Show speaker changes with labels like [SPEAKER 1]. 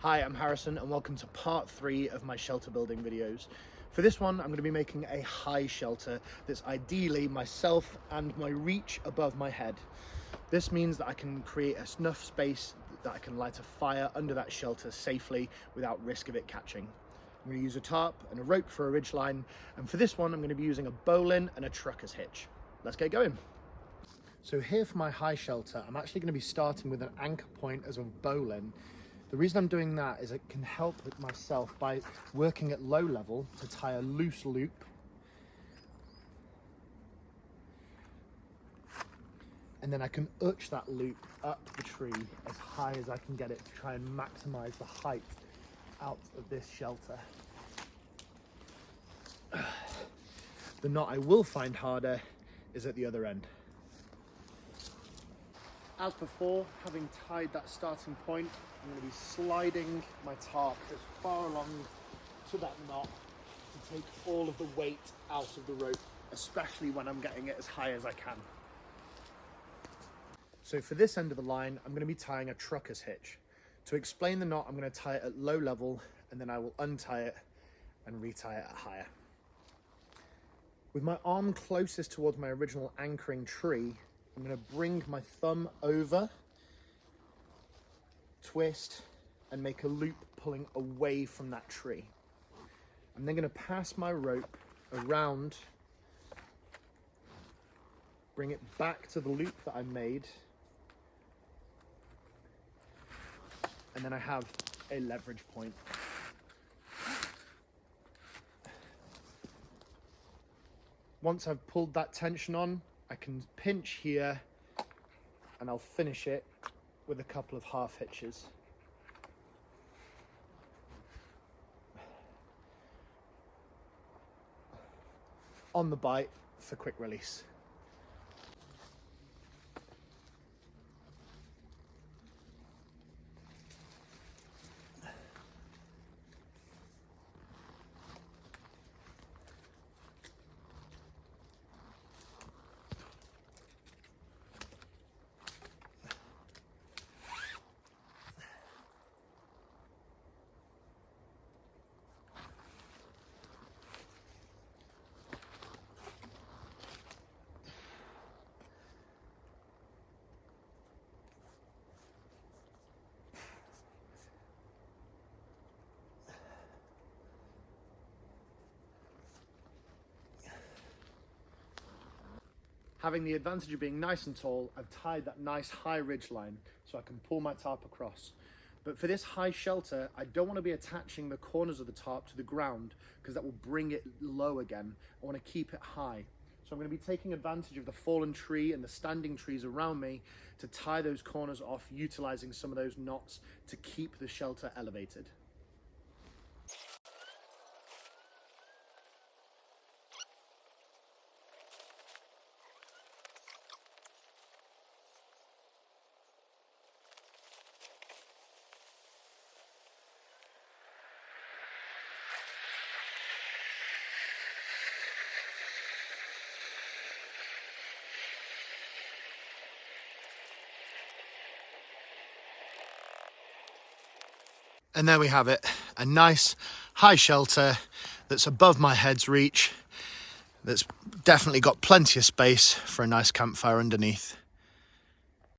[SPEAKER 1] Hi, I'm Harrison and welcome to part 3 of my shelter building videos. For this one, I'm going to be making a high shelter that's ideally myself and my reach above my head. This means that I can create enough space that I can light a fire under that shelter safely without risk of it catching. I'm going to use a tarp and a rope for a ridge line, and for this one I'm going to be using a bowline and a trucker's hitch. Let's get going. So here for my high shelter, I'm actually going to be starting with an anchor point as a bowline. The reason I'm doing that is it can help myself by working at low level to tie a loose loop. And then I can arch that loop up the tree as high as I can get it to try and maximize the height out of this shelter. The knot I will find harder is at the other end. As before, having tied that starting point, I'm going to be sliding my tarp as far along to that knot to take all of the weight out of the rope, especially when I'm getting it as high as I can. So for this end of the line, I'm going to be tying a trucker's hitch. To explain the knot, I'm going to tie it at low level and then I will untie it and retie it at higher. With my arm closest towards my original anchoring tree, I'm going to bring my thumb over, twist, and make a loop pulling away from that tree. I'm then going to pass my rope around, bring it back to the loop that I made, and then I have a leverage point. Once I've pulled that tension on, I can pinch here and I'll finish it with a couple of half hitches. On the bite for quick release. Having the advantage of being nice and tall, I've tied that nice high ridge line so I can pull my tarp across. But for this high shelter, I don't want to be attaching the corners of the tarp to the ground because that will bring it low again. I want to keep it high. So I'm going to be taking advantage of the fallen tree and the standing trees around me to tie those corners off, utilizing some of those knots to keep the shelter elevated. And there we have it, a nice high shelter that's above my head's reach, that's definitely got plenty of space for a nice campfire underneath.